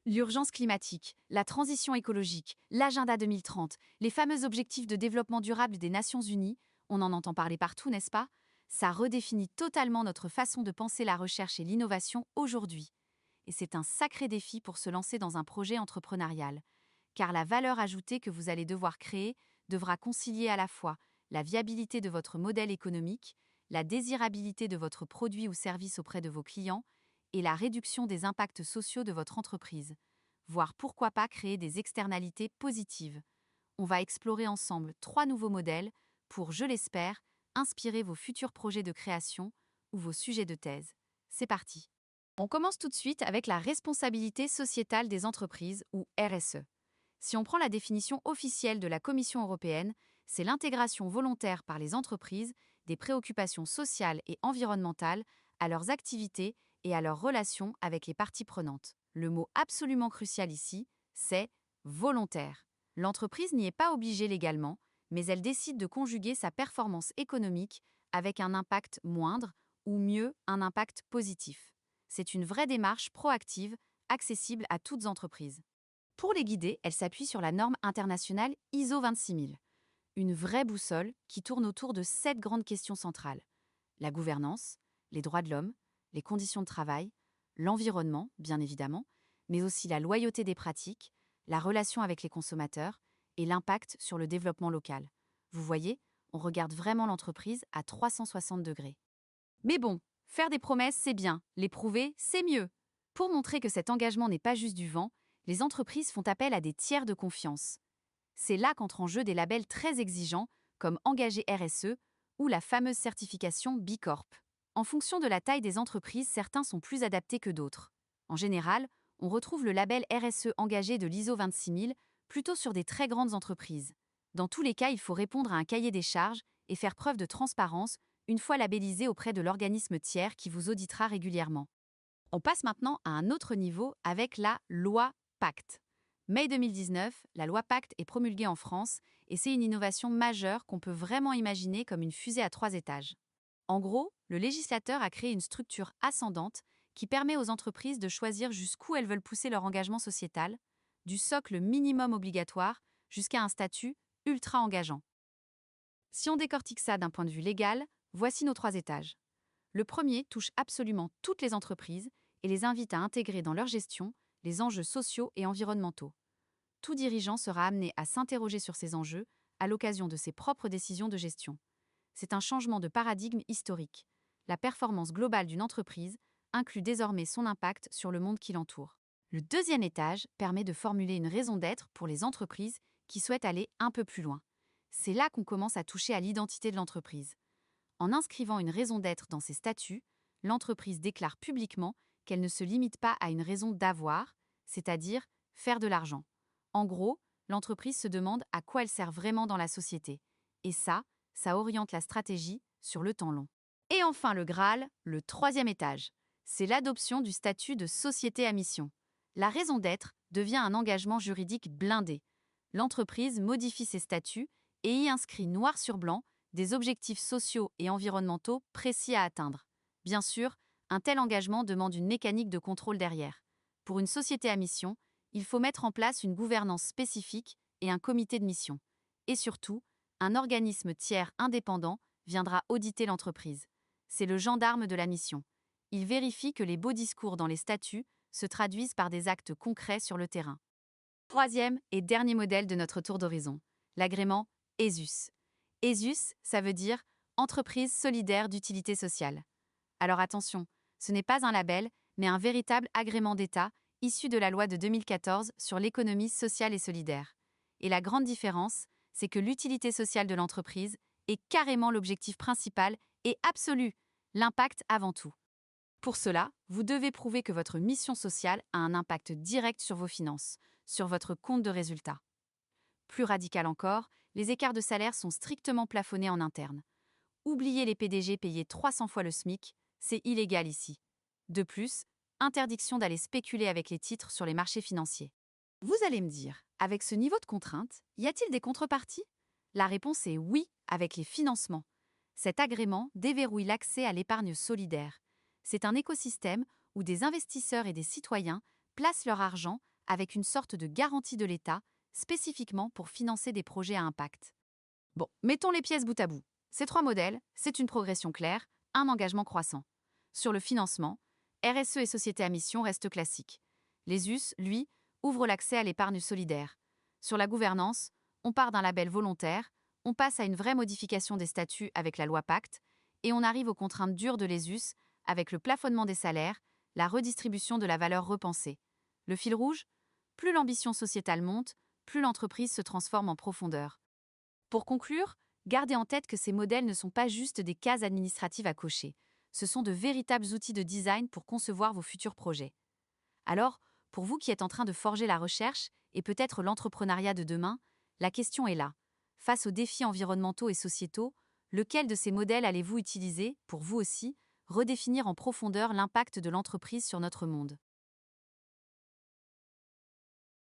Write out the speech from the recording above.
L'urgence climatique, la transition écologique, l'agenda 2030, les fameux objectifs de développement durable des Nations Unies, on en entend parler partout, n'est-ce pas? Ça redéfinit totalement notre façon de penser la recherche et l'innovation aujourd'hui. Et c'est un sacré défi pour se lancer dans un projet entrepreneurial, car la valeur ajoutée que vous allez devoir créer devra concilier à la fois la viabilité de votre modèle économique, la désirabilité de votre produit ou service auprès de vos clients, et la réduction des impacts sociaux de votre entreprise, voire pourquoi pas créer des externalités positives. On va explorer ensemble 3 nouveaux modèles pour, je l'espère, inspirer vos futurs projets de création ou vos sujets de thèse. C'est parti. On commence tout de suite avec la responsabilité sociétale des entreprises, ou RSE. Si on prend la définition officielle de la Commission européenne, c'est l'intégration volontaire par les entreprises des préoccupations sociales et environnementales à leurs activités et à leurs relations avec les parties prenantes. Le mot absolument crucial ici, c'est volontaire. L'entreprise n'y est pas obligée légalement, mais elle décide de conjuguer sa performance économique avec un impact moindre, ou mieux, un impact positif. C'est une vraie démarche proactive, accessible à toutes entreprises. Pour les guider, elle s'appuie sur la norme internationale ISO 26000, une vraie boussole qui tourne autour de 7 grandes questions centrales. La gouvernance, les droits de l'homme, les conditions de travail, l'environnement, bien évidemment, mais aussi la loyauté des pratiques, la relation avec les consommateurs et l'impact sur le développement local. Vous voyez, on regarde vraiment l'entreprise à 360 degrés. Mais bon, faire des promesses, c'est bien, les prouver, c'est mieux. Pour montrer que cet engagement n'est pas juste du vent, les entreprises font appel à des tiers de confiance. C'est là qu'entrent en jeu des labels très exigeants, comme Engagé RSE ou la fameuse certification B Corp. En fonction de la taille des entreprises, certains sont plus adaptés que d'autres. En général, on retrouve le label RSE engagé de l'ISO 26000 plutôt sur des très grandes entreprises. Dans tous les cas, il faut répondre à un cahier des charges et faire preuve de transparence une fois labellisé auprès de l'organisme tiers qui vous auditera régulièrement. On passe maintenant à un autre niveau avec la loi Pacte. Mai 2019, la loi Pacte est promulguée en France et c'est une innovation majeure qu'on peut vraiment imaginer comme une fusée à 3 étages. En gros, le législateur a créé une structure ascendante qui permet aux entreprises de choisir jusqu'où elles veulent pousser leur engagement sociétal, du socle minimum obligatoire jusqu'à un statut ultra engageant. Si on décortique ça d'un point de vue légal, voici nos 3 étages. Le premier touche absolument toutes les entreprises et les invite à intégrer dans leur gestion les enjeux sociaux et environnementaux. Tout dirigeant sera amené à s'interroger sur ces enjeux à l'occasion de ses propres décisions de gestion. C'est un changement de paradigme historique. La performance globale d'une entreprise inclut désormais son impact sur le monde qui l'entoure. Le deuxième étage permet de formuler une raison d'être pour les entreprises qui souhaitent aller un peu plus loin. C'est là qu'on commence à toucher à l'identité de l'entreprise. En inscrivant une raison d'être dans ses statuts, l'entreprise déclare publiquement qu'elle ne se limite pas à une raison d'avoir, c'est-à-dire faire de l'argent. En gros, l'entreprise se demande à quoi elle sert vraiment dans la société. Et ça oriente la stratégie sur le temps long. Et enfin le Graal, le 3e étage. C'est l'adoption du statut de société à mission. La raison d'être devient un engagement juridique blindé. L'entreprise modifie ses statuts et y inscrit noir sur blanc des objectifs sociaux et environnementaux précis à atteindre. Bien sûr, un tel engagement demande une mécanique de contrôle derrière. Pour une société à mission, il faut mettre en place une gouvernance spécifique et un comité de mission. Et surtout, un organisme tiers indépendant viendra auditer l'entreprise. C'est le gendarme de la mission. Il vérifie que les beaux discours dans les statuts se traduisent par des actes concrets sur le terrain. Troisième et dernier modèle de notre tour d'horizon, l'agrément ESUS. ESUS, ça veut dire Entreprise solidaire d'utilité sociale. Alors attention, ce n'est pas un label, mais un véritable agrément d'État issu de la loi de 2014 sur l'économie sociale et solidaire. Et la grande différence, c'est que l'utilité sociale de l'entreprise est carrément l'objectif principal et absolu, l'impact avant tout. Pour cela, vous devez prouver que votre mission sociale a un impact direct sur vos finances, sur votre compte de résultats. Plus radical encore, les écarts de salaire sont strictement plafonnés en interne. Oubliez les PDG payés 300 fois le SMIC, c'est illégal ici. De plus, interdiction d'aller spéculer avec les titres sur les marchés financiers. Vous allez me dire, avec ce niveau de contrainte, y a-t-il des contreparties? La réponse est oui, avec les financements. Cet agrément déverrouille l'accès à l'épargne solidaire. C'est un écosystème où des investisseurs et des citoyens placent leur argent avec une sorte de garantie de l'État, spécifiquement pour financer des projets à impact. Bon, mettons les pièces bout à bout. Ces 3 modèles, c'est une progression claire, un engagement croissant. Sur le financement, RSE et société à mission restent classiques. Les US, lui, ouvrent l'accès à l'épargne solidaire. Sur la gouvernance, on part d'un label volontaire, on passe à une vraie modification des statuts avec la loi Pacte, et on arrive aux contraintes dures de l'ESUS avec le plafonnement des salaires, la redistribution de la valeur repensée. Le fil rouge? Plus l'ambition sociétale monte, plus l'entreprise se transforme en profondeur. Pour conclure, gardez en tête que ces modèles ne sont pas juste des cases administratives à cocher. Ce sont de véritables outils de design pour concevoir vos futurs projets. Alors, pour vous qui êtes en train de forger la recherche et peut-être l'entrepreneuriat de demain, la question est là. Face aux défis environnementaux et sociétaux, lequel de ces modèles allez-vous utiliser, pour vous aussi, redéfinir en profondeur l'impact de l'entreprise sur notre monde ?